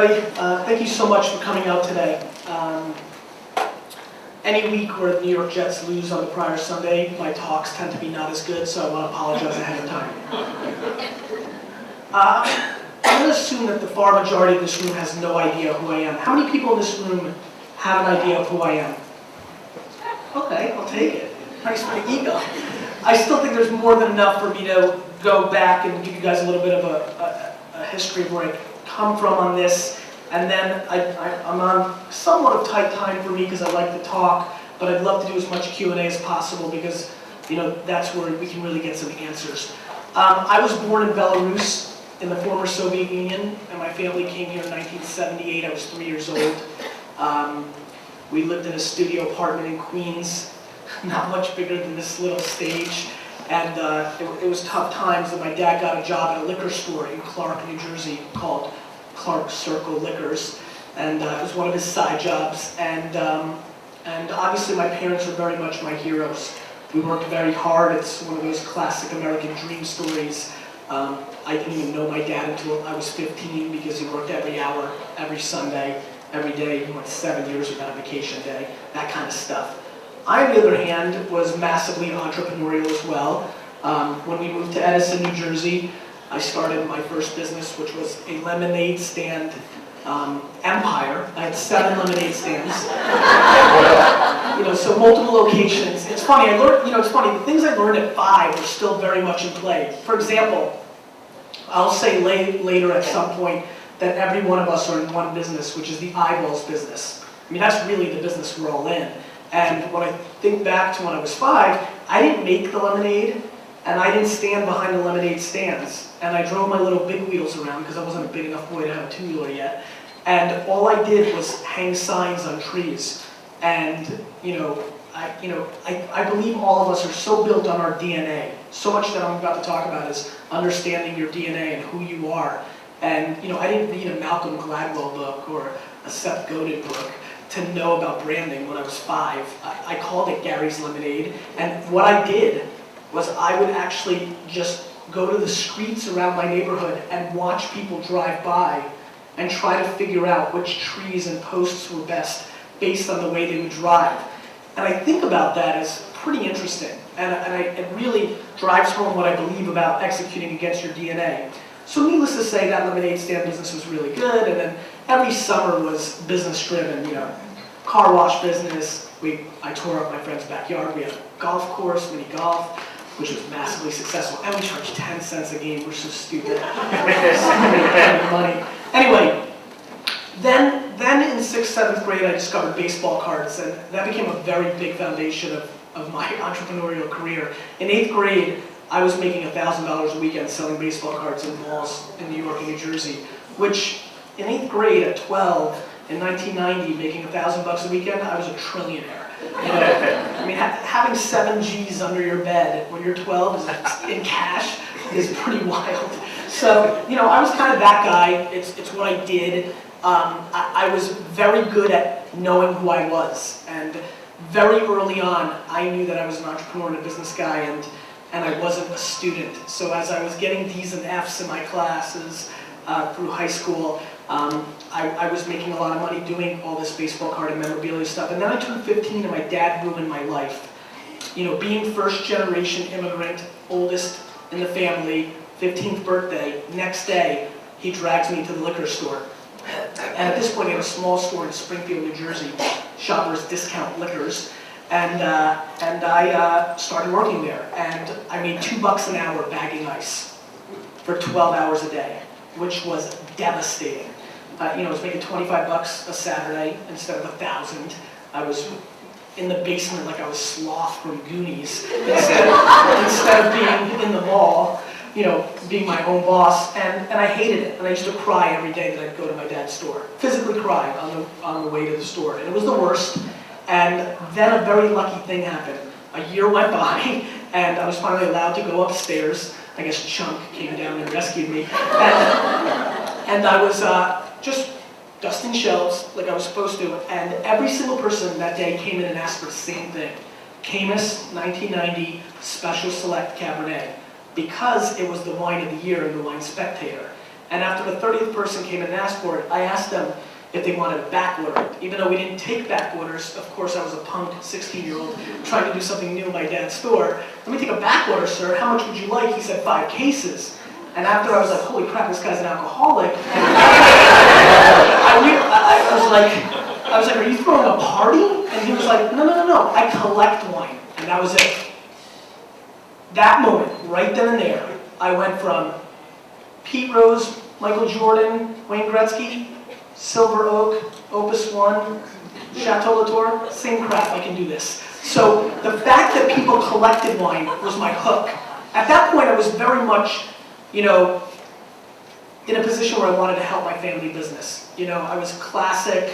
everybody. Thank you so much for coming out today. Any week where the New York Jets lose on the prior Sunday, my talks tend to be not as good, so I want to apologize ahead of time. I'm going to assume that the far majority of this room has no idea who I am. How many people in this room have an idea of who I am? Okay, I'll take it. Nice for the ego. I still think there's more than enough for me to go back and give you guys a little bit of a history of where I come from on this. And then I'm on somewhat of tight time for me because I like to talk, but I'd love to do as much Q&A as possible because, you know, that's where we can really get some answers. I was born in Belarus in the former Soviet Union, and my family came here in 1978. I was 3 years old. We lived in a studio apartment in Queens, not much bigger than this little stage. And it was tough times, and my dad got a job at a liquor store in Clark, New Jersey called Clark Circle Liquors, and it was one of his side jobs. And obviously my parents were very much my heroes. We worked very hard. It's one of those classic American dream stories. I didn't even know my dad until I was 15 because he worked every hour, every Sunday, every day. He went 7 years without a vacation day, that kind of stuff. I, on the other hand, was massively entrepreneurial as well. When we moved to Edison, New Jersey, I started my first business, which was a lemonade stand empire. I had 7 lemonade stands. So multiple locations. It's funny, the things I learned at 5 are still very much in play. For example, I'll say later at some point that every one of us are in one business, which is the eyeballs business. I mean, that's really the business we're all in. And when I think back to when I was 5, I didn't make the lemonade, and I didn't stand behind the lemonade stands. And I drove my little big wheels around because I wasn't a big enough boy to have a 2-wheeler yet. And all I did was hang signs on trees. And I believe all of us are so built on our DNA. So much that I'm about to talk about is understanding your DNA and who you are. And I didn't read a Malcolm Gladwell book or a Seth Godin book to know about branding when I was 5. I called it Gary's Lemonade, and what I did was I would actually just go to the streets around my neighborhood and watch people drive by and try to figure out which trees and posts were best based on the way they would drive. And I think about that as pretty interesting, and it really drives home what I believe about executing against your DNA. So needless to say, that lemonade stand business was really good, and then every summer was business driven, car wash business. I tore up my friend's backyard. We had a golf course, mini golf, which was massively successful, and we charged 10 cents a game. We're so stupid. Money. Anyway, then in 6th, 7th grade, I discovered baseball cards, and that became a very big foundation of my entrepreneurial career. In 8th grade, I was making $1,000 a weekend selling baseball cards in malls in New York and New Jersey, which in 8th grade at 12, in 1990, making $1,000 a weekend, I was a trillionaire. Having 7 G's under your bed when you're 12 in cash is pretty wild. So, I was kind of that guy. It's what I did. I was very good at knowing who I was, and very early on, I knew that I was an entrepreneur and a business guy, and I wasn't a student. So as I was getting D's and F's in my classes through high school, I was making a lot of money doing all this baseball card and memorabilia stuff. And then I turned 15 and my dad ruined my life. Being first generation immigrant, oldest in the family, 15th birthday, next day, he drags me to the liquor store. And at this point, he had a small store in Springfield, New Jersey, Shoppers Discount Liquors. And I started working there, and I made $2 an hour bagging ice for 12 hours a day, which was devastating. I was making $25 a Saturday instead of 1,000. I was in the basement like I was Sloth from Goonies instead of being in the mall, being my own boss. And I hated it, and I used to cry every day that I'd go to my dad's store. Physically cry on the way to the store, and it was the worst. And then a very lucky thing happened. A year went by, and I was finally allowed to go upstairs. I guess Chunk came down and rescued me. And I was just dusting shelves like I was supposed to, and every single person that day came in and asked for the same thing. Caymus 1990 Special Select Cabernet, because it was the wine of the year in the Wine Spectator. And after the 30th person came in and asked for it, I asked them if they wanted a back order. Even though we didn't take back orders, of course I was a punk 16-year-old trying to do something new in my dad's store. Let me take a back order, sir. How much would you like? He said 5 cases. And after I was like, holy crap, this guy's an alcoholic. I was like, are you throwing a party? And he was like, no, I collect wine. And that was it. That moment, right then and there, I went from Pete Rose, Michael Jordan, Wayne Gretzky, Silver Oak, Opus One, Chateau Latour, same crap, I can do this. So the fact that people collected wine was my hook. At that point, I was very much, in a position where I wanted to help my family business. I was classic,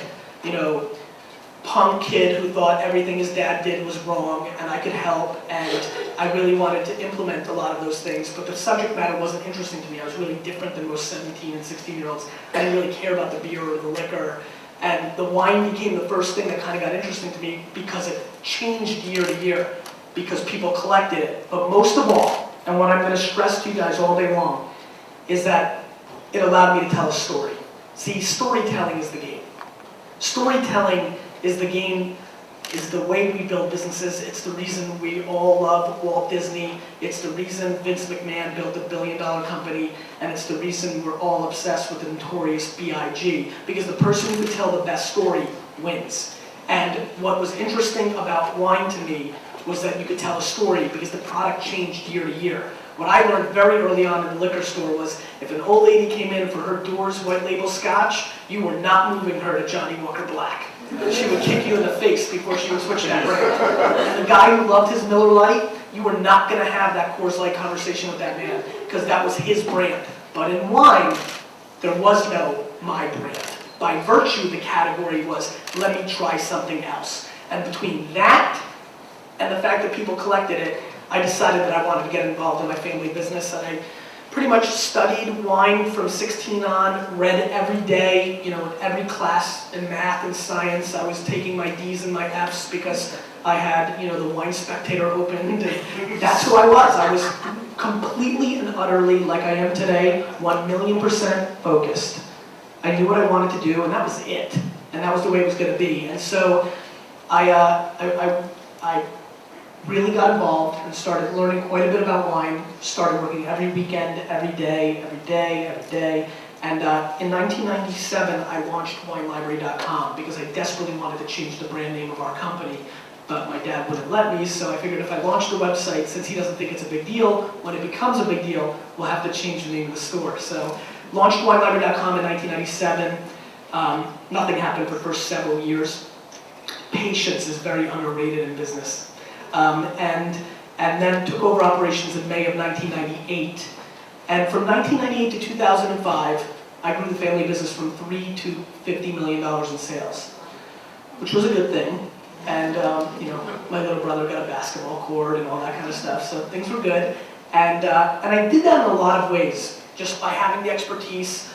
punk kid who thought everything his dad did was wrong and I could help, and I really wanted to implement a lot of those things, but the subject matter wasn't interesting to me. I was really different than most 17 and 16-year-olds. I didn't really care about the beer or the liquor, and the wine became the first thing that kind of got interesting to me because it changed year to year, because people collected it. But most of all, and what I'm going to stress to you guys all day long, is that it allowed me to tell a story. See, storytelling is the game. Storytelling is the game, is the way we build businesses. It's the reason we all love Walt Disney. It's the reason Vince McMahon built $1 billion company, and it's the reason we're all obsessed with the notorious B.I.G. Because the person who could tell the best story wins. And what was interesting about wine to me was that you could tell a story because the product changed year to year. What I learned very early on in the liquor store was if an old lady came in for her Doors white label scotch, you were not moving her to Johnny Walker Black. She would kick you in the face before she would switch that brand. And the guy who loved his Miller Lite, you were not going to have that Coors Light conversation with that man because that was his brand. But in wine, there was no my brand. By virtue, the category was, let me try something else. And between that and the fact that people collected it, I decided that I wanted to get involved in my family business, and I pretty much studied wine from 16 on, read every day, in every class in math and science. I was taking my D's and my F's because I had, the Wine Spectator opened, and that's who I was. I was completely and utterly, like I am today, 1,000,000% focused. I knew what I wanted to do, and that was it. And that was the way it was going to be. And so I really got involved and started learning quite a bit about wine, started working every weekend, every day. And in 1997, I launched WineLibrary.com because I desperately wanted to change the brand name of our company, but my dad wouldn't let me, so I figured if I launched the website, since he doesn't think it's a big deal, when it becomes a big deal, we'll have to change the name of the store. So launched WineLibrary.com in 1997. Nothing happened for the first several years. Patience is very underrated in business. And then took over operations in May of 1998. And from 1998 to 2005, I grew the family business from $3 to $50 million in sales, which was a good thing. And my little brother got a basketball court and all that kind of stuff, so things were good. And I did that in a lot of ways, just by having the expertise,